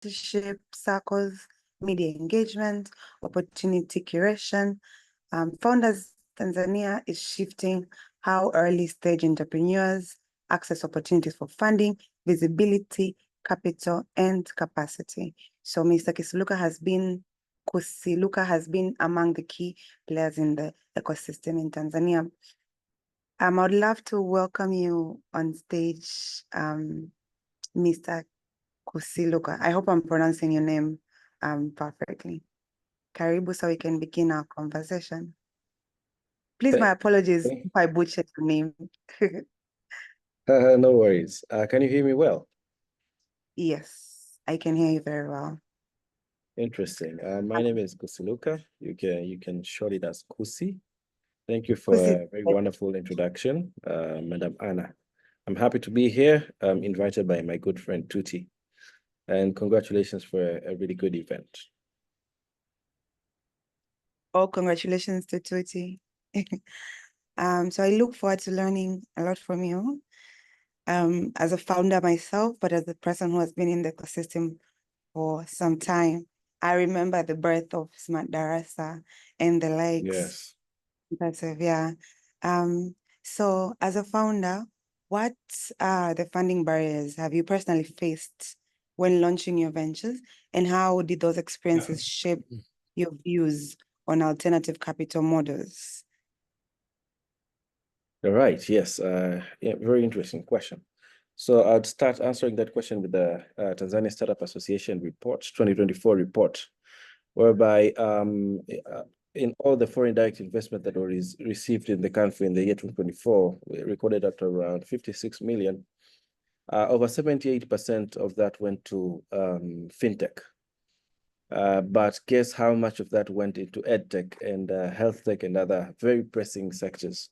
circles, media engagement, opportunity curation. Founders Tanzania is shifting how early stage entrepreneurs access opportunities for funding, visibility, capital, and capacity. So Mr. Kusi Luka has been among the key players in the ecosystem in Tanzania. I would love to welcome you on stage, Mr. Kusi Luka. I hope I'm pronouncing your name perfectly. Karibu, so we can begin our conversation. Please, my apologies if I butchered your name. No worries. Can you hear me well? Yes, I can hear you very well. Interesting. My name is Kusiluka. You can short it as Kusi. Thank you for Kusi. a very wonderful introduction, Madam Anna. I'm happy to be here. I'm invited by my good friend Tuti. And congratulations for a really good event. Oh, congratulations to Tuti. So I look forward to learning a lot from you. As a founder myself, but as a person who has been in the ecosystem for some time. I remember the birth of Smartdarasa and the likes. Yes. Impressive, yeah. So as a founder, what are the funding barriers have you personally faced when launching your ventures, and how did those experiences shape your views on alternative capital models? All right. Yes. Yeah, very interesting question. So I'd start answering that question with the Tanzania Startup Association report, 2024 report, whereby in all the foreign direct investment that was received in the country in the year 2024, we recorded at around 56 million. Over 78% of that went to fintech. But guess how much of that went into edtech and health tech and other very pressing sectors?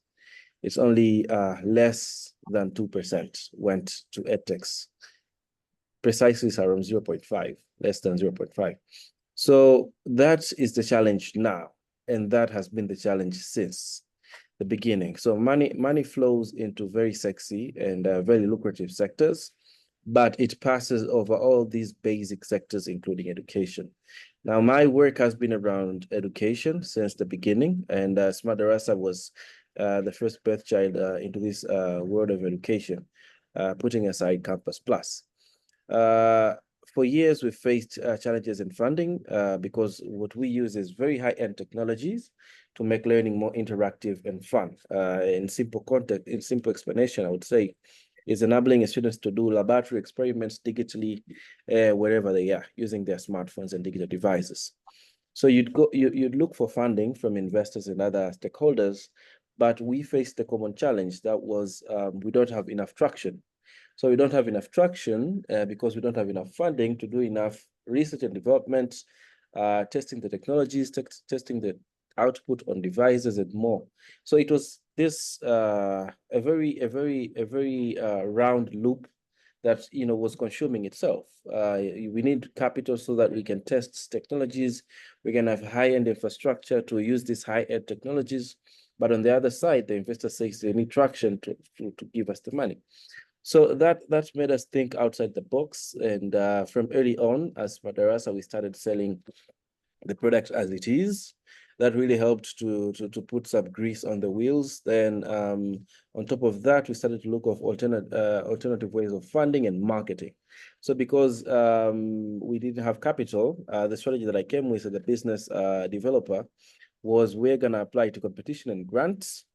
It's only less than 2% went to edtechs. Precisely it's around 0.5, less than 0.5. So that is the challenge now, and that has been the challenge since the beginning. So money flows into very sexy and very lucrative sectors, but it passes over all these basic sectors, including education. Now, my work has been around education since the beginning, and Smartdarasa was the first birth child into this world of education, putting aside Campus Plus. For years, we've faced challenges in funding because what we use is very high-end technologies to make learning more interactive and fun. In simple context, in simple explanation, I would say, is enabling students to do laboratory experiments digitally wherever they are, using their smartphones and digital devices. So you'd look for funding from investors and other stakeholders, but we faced the common challenge that was we don't have enough traction. So we don't have enough traction because we don't have enough funding to do enough research and development, testing the technologies, testing the output on devices and more. So it was this a very round loop that was consuming itself. We need capital so that we can test technologies. We can have high-end infrastructure to use these high-end technologies. But on the other side, the investor says they need traction to give us the money. So that made us think outside the box. And from early on, as Smartdarasa, we started selling the product as it is. That really helped to put some grease on the wheels. Then on top of that, we started to look for alternative ways of funding and marketing. So because we didn't have capital, the strategy that I came with as a business developer was we're going to apply to competition and grants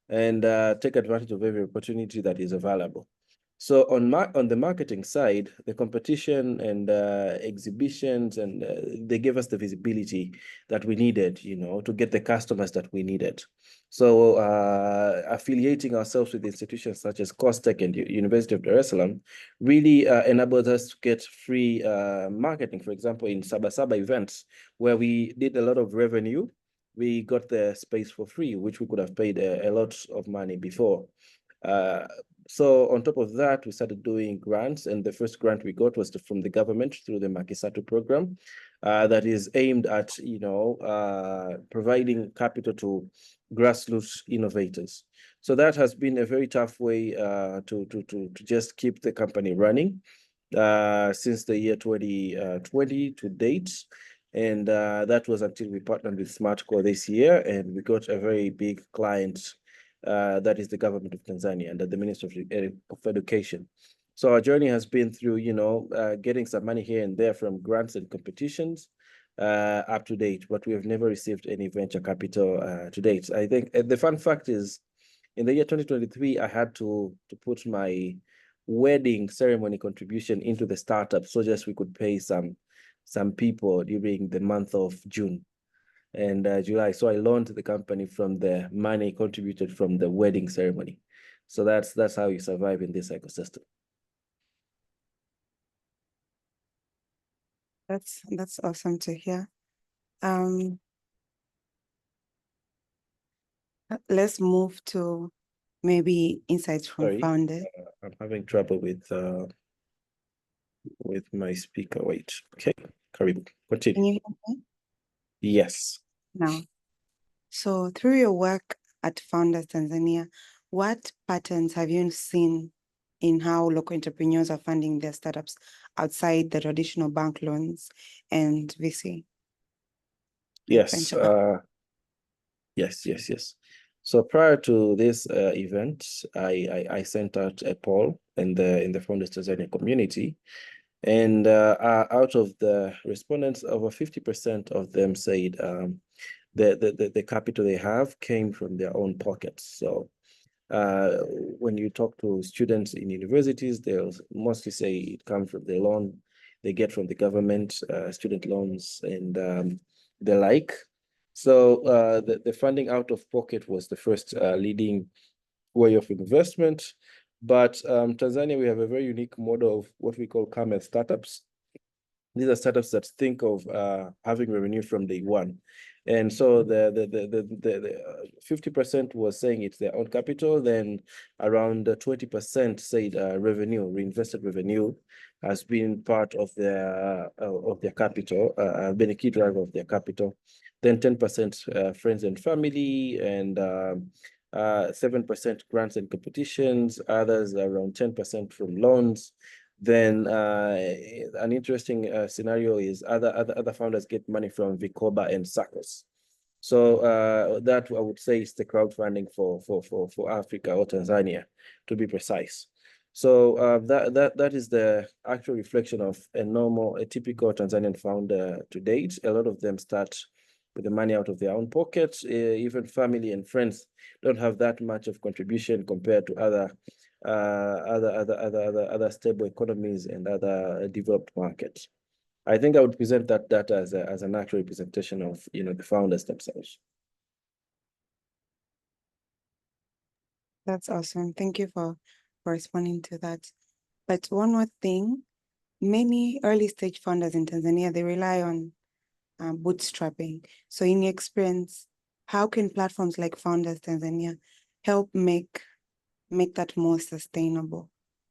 and take advantage of every opportunity that is available. So on the marketing side, the competition and exhibitions, and they gave us the visibility that we needed, to get the customers that we needed. So affiliating ourselves with institutions such as COSTECH and University of Dar es Salaam really enabled us to get free marketing. For example, in Sabasaba events, where we did a lot of revenue, we got the space for free, which we could have paid a lot of money before. So on top of that, we started doing grants, and the first grant we got was from the government through the Makisatu program that is aimed at, providing capital to grassroots innovators. So that has been a very tough way to just keep the company running. since the year 2020 to date. And that was until we partnered with SmartCore this year, and we got a very big client, that is the government of Tanzania under the Ministry of Education. So our journey has been through, getting some money here and there from grants and competitions, up to date, but we have never received any venture capital to date. I think the fun fact is, in the year 2023, I had to put my wedding ceremony contribution into the startup so just we could pay some people during the month of June and July. So I loaned the company from the money contributed from the wedding ceremony. So that's how you survive in this ecosystem. That's awesome to hear. Let's move to maybe insights from Sorry, founders. I'm having trouble with my speaker. Wait, okay, Karibu, continue. Can you hear me Yes. now? So through your work at Founders Tanzania, what patterns have you seen in how local entrepreneurs are funding their startups outside the traditional bank loans and VC? Yes. Yes. So prior to this event, I sent out a poll in the Founders Tanzania community, and out of the respondents, over 50% of them said the capital they have came from their own pockets. So when you talk to students in universities, they'll mostly say it comes from the loan they get from the government, student loans, and the like. So the funding out of pocket was the first leading way of investment. But Tanzania, we have a very unique model of what we call camel startups. These are startups that think of having revenue from day one. And so the 50% was saying it's their own capital, then around 20% said reinvested revenue has been part of their capital, been a key driver of their capital. Then 10% friends and family, and 7% grants and competitions, others around 10% from loans. Then an interesting scenario is other founders get money from vicoba and SACCOs. So that I would say is the crowdfunding for Africa, or Tanzania, to be precise. So that is the actual reflection of a typical Tanzanian founder to date. A lot of them start with the money out of their own pockets. Even family and friends don't have that much of contribution compared to other stable economies and other developed markets. I think I would present that as an actual representation of the founders themselves. That's awesome. Thank you for responding to that. But one more thing, many early stage founders in Tanzania, they rely on bootstrapping. So in your experience, how can platforms like Founders Tanzania help make that more sustainable,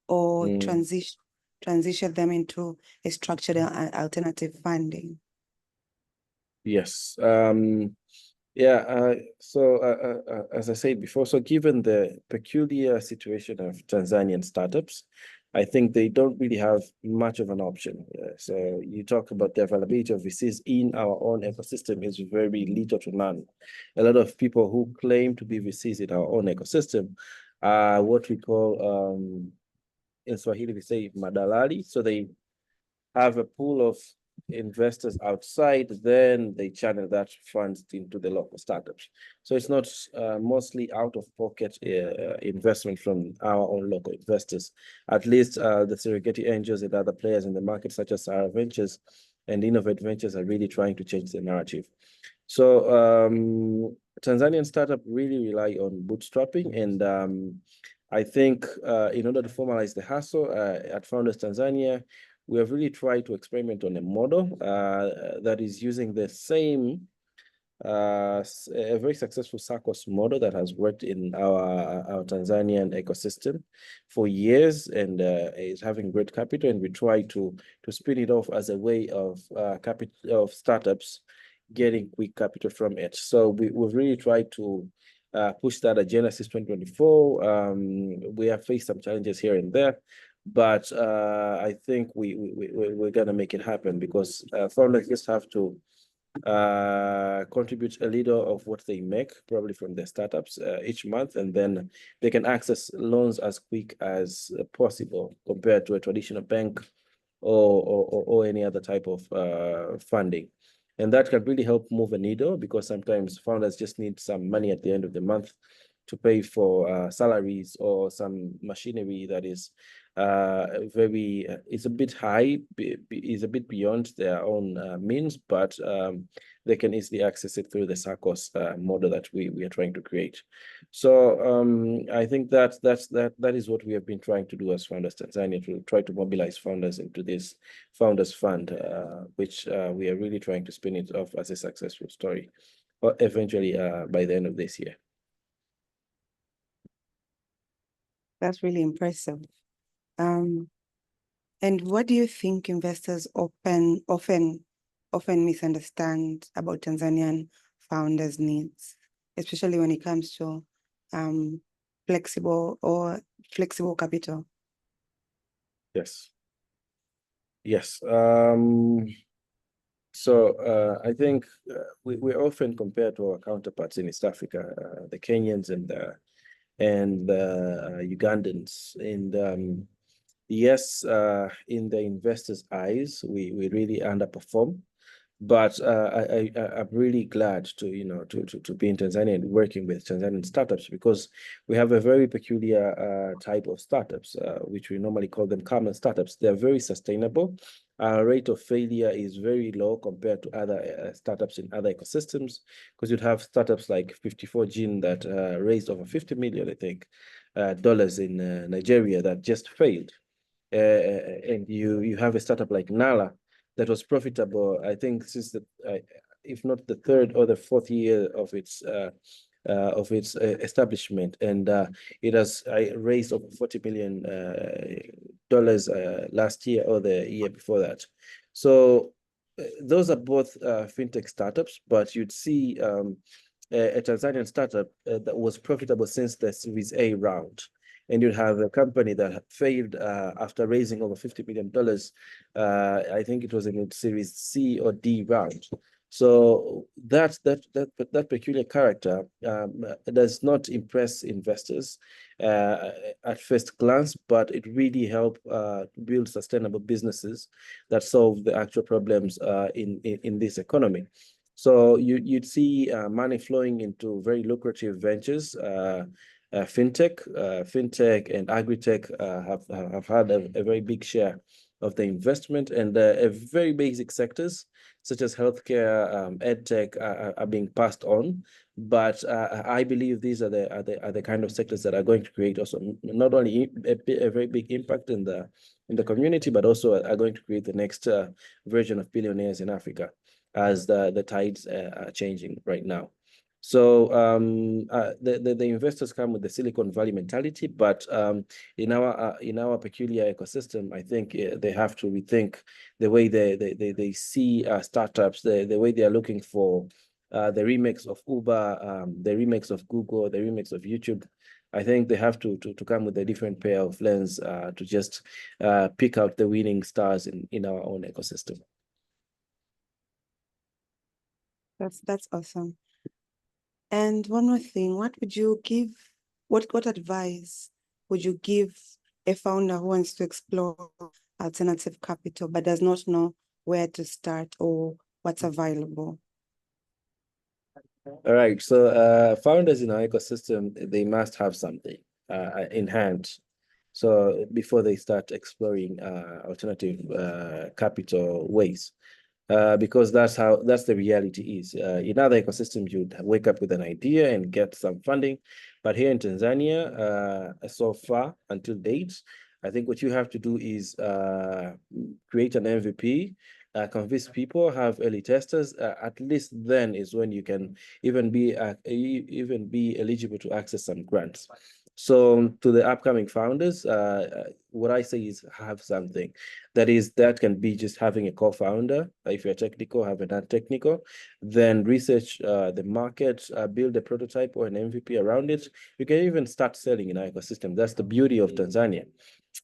or transition them into a structured alternative funding? Yes. So as I said before, so given the peculiar situation of Tanzanian startups, I think they don't really have much of an option. So you talk about the availability of VCs in our own ecosystem is very little to none. A lot of people who claim to be VCs in our own ecosystem are what we call, in Swahili, we say madalali. So they have a pool of investors outside, then they channel that funds into the local startups. So it's not mostly out of pocket investment from our own local investors. At least the Serengeti Angels and other players in the market, such as our Ventures and Innovate Ventures, are really trying to change the narrative. So Tanzanian startup really rely on bootstrapping, and I think in order to formalize the hustle at Founders Tanzania, we have really tried to experiment on a model that is using the same, a very successful SACCOS model that has worked in our Tanzanian ecosystem for years, and is having great capital. And we try to spin it off as a way of startups getting quick capital from it. So we've really tried to push that agenda since 2024. We have faced some challenges here and there, but I think we're gonna make it happen, because founders just have to contribute a little of what they make, probably from their startups each month, and then they can access loans as quick as possible compared to a traditional bank or any other type of funding. And that can really help move a needle, because sometimes founders just need some money at the end of the month to pay for salaries or some machinery that is it's a bit high, is a bit beyond their own means, but they can easily access it through the SACCOS model that we are trying to create. So I think that is what we have been trying to do as Founders Tanzania, to try to mobilize founders into this Founders Fund, which we are really trying to spin it off as a successful story, or eventually by the end of this year. That's really impressive. And what do you think investors often misunderstand about Tanzanian founders' needs, especially when it comes to flexible capital? Yes. So I think we're often compared to our counterparts in East Africa, the Kenyans and the Ugandans. And yes, in the investors' eyes, we really underperform. But I'm really glad to be in Tanzania and working with Tanzanian startups, because we have a very peculiar type of startups, which we normally call them common startups. They're very sustainable. Our rate of failure is very low compared to other startups in other ecosystems, because you'd have startups like 54 Gene that raised over 50 million, I think, dollars in Nigeria that just failed. And you have a startup like Nala that was profitable, I think, since the if not the third or the fourth year of its establishment, and it has raised over $40 million last year or the year before that. So those are both fintech startups, but you'd see a Tanzanian startup that was profitable since the Series A round. And you'd have a company that failed after raising over $50 million. I think it was in Series C or D round. So that peculiar character does not impress investors at first glance, but it really helps build sustainable businesses that solve the actual problems in this economy. So you'd see money flowing into very lucrative ventures. Fintech and agri-tech have had a very big share of the investment, and very basic sectors such as healthcare, edtech are being passed on. But I believe these are the kind of sectors that are going to create also not only a very big impact in the community, but also are going to create the next version of billionaires in Africa, as the tides are changing right now. So the investors come with the Silicon Valley mentality, but in our peculiar ecosystem, I think they have to rethink the way they see startups, the way they are looking for the remix of Uber, the remix of Google, the remix of YouTube. I think they have to come with a different pair of lens to just pick out the winning stars in our own ecosystem. That's awesome. And one more thing, what advice would you give a founder who wants to explore alternative capital but does not know where to start or what's available? All right, so founders in our ecosystem, they must have something in hand. So before they start exploring alternative capital ways. Because that's the reality is. In other ecosystems, you'd wake up with an idea and get some funding. But here in Tanzania, so far until date, I think what you have to do is create an MVP, convince people, have early testers. At least then is when you can even be eligible to access some grants. So to the upcoming founders, what I say is have something. That can be just having a co-founder. If you're technical, have a non-technical. Then research the market, build a prototype or an MVP around it. You can even start selling in our ecosystem. That's the beauty of Tanzania.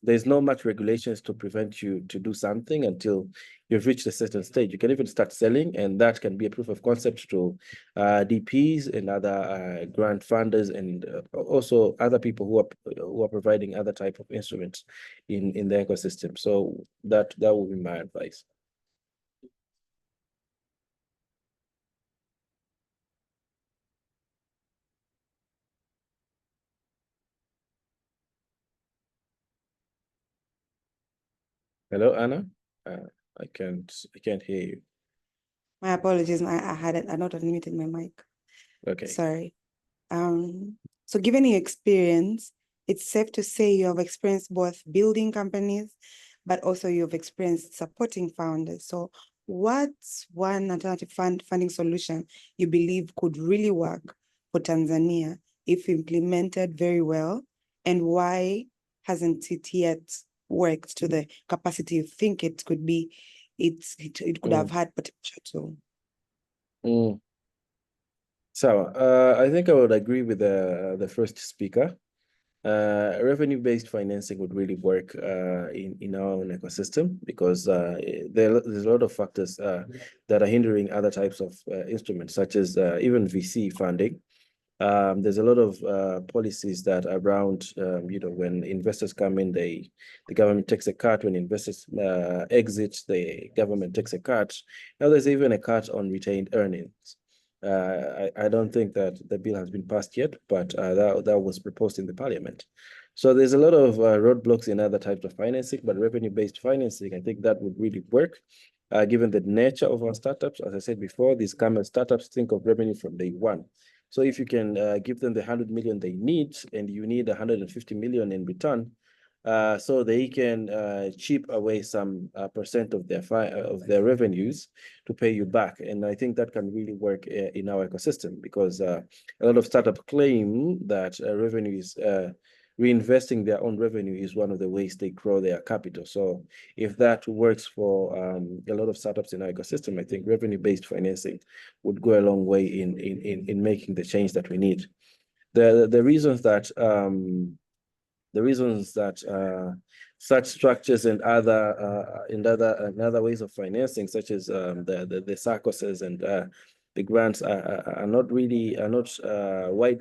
there's not much regulations to prevent you to do something until you've reached a certain stage. You can even start selling, and that can be a proof of concept to DPs and other grant funders, and also other people who are providing other type of instruments in the ecosystem. So that would be my advice. Hello, Anna. I can't hear you. My apologies. I not unmuted my mic. Okay. Sorry. So given your experience, it's safe to say you have experienced both building companies, but also you've experienced supporting founders. So what's one alternative funding solution you believe could really work for Tanzania if implemented very well? And why hasn't it yet worked to the capacity you think it could be? It could have had potential to. So I think I would agree with the first speaker. Revenue-based financing would really work in our own ecosystem, because there's a lot of factors that are hindering other types of instruments, such as even VC funding. There's a lot of policies that are around, when investors come in, the government takes a cut. When investors exit, the government takes a cut. Now there's even a cut on retained earnings. I don't think that the bill has been passed yet, but that was proposed in the parliament. So there's a lot of roadblocks in other types of financing, but revenue-based financing, I think that would really work. Given the nature of our startups, as I said before, these camel startups think of revenue from day one. So if you can give them the 100 million they need, and you need 150 million in return, so they can chip away some percent of their revenues to pay you back. And I think that can really work in our ecosystem, because a lot of startups claim that revenue is reinvesting their own revenue is one of the ways they grow their capital. So if that works for a lot of startups in our ecosystem, I think revenue-based financing would go a long way in making the change that we need. The reasons that such structures and other ways of financing, such as the SACCOs and the grants are not widely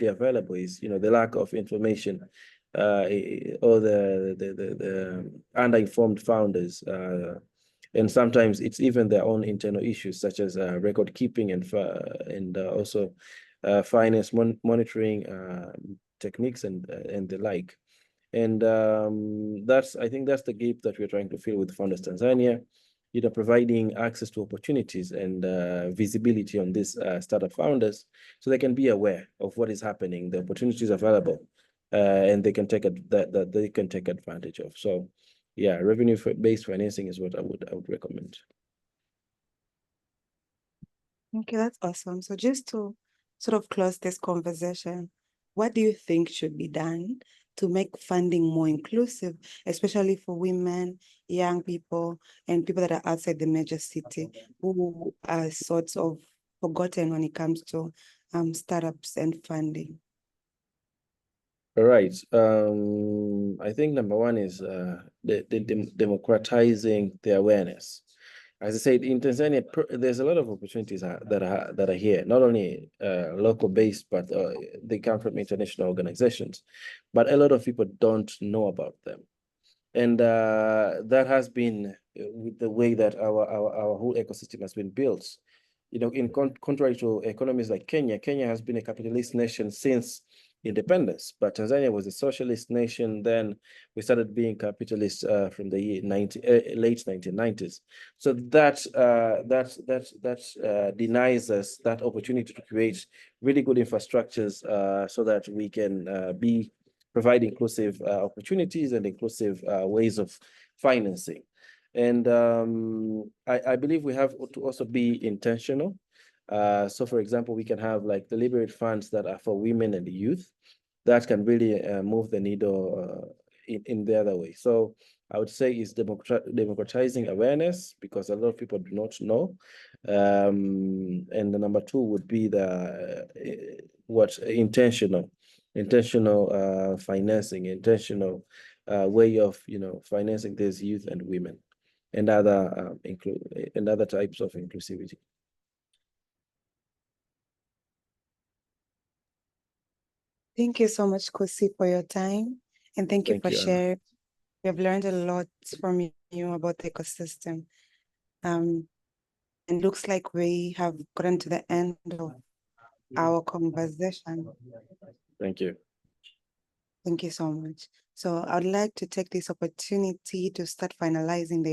available, is the lack of information, or the underinformed founders, and sometimes it's even their own internal issues, such as record keeping and also finance monitoring techniques and the like. And I think that's the gap that we're trying to fill with Founders Tanzania, providing access to opportunities and visibility on these startup founders, so they can be aware of what is happening, the opportunities available, and they can take advantage of. So, yeah, revenue-based financing is what I would recommend. Okay, that's awesome. So just to sort of close this conversation, what do you think should be done to make funding more inclusive, especially for women, young people, and people that are outside the major city who are sort of forgotten when it comes to startups and funding? All right. I think number one is democratizing the awareness. As I said, in Tanzania, there's a lot of opportunities that are here, not only local based, but they come from international organizations. But a lot of people don't know about them, and that has been with the way that our whole ecosystem has been built. In contrary to economies like Kenya, Kenya has been a capitalist nation since independence, but Tanzania was a socialist nation. Then we started being capitalist from the late 1990s. So that denies us that opportunity to create really good infrastructures so that we can provide inclusive opportunities and inclusive ways of financing. And I believe we have to also be intentional. So for example, we can have like deliberate funds that are for women and youth that can really move the needle in the other way. So I would say is democratizing awareness, because a lot of people do not know. And the number two would be intentional financing, intentional way of, financing these youth and women and other types of inclusivity. Thank you so much, Kusi, for your time. And thank you Thank for you, Anna. sharing. We have learned a lot from you about the ecosystem. It looks like we have gotten to the end of our conversation. Thank you. Thank you so much. So I'd like to take this opportunity to start finalizing the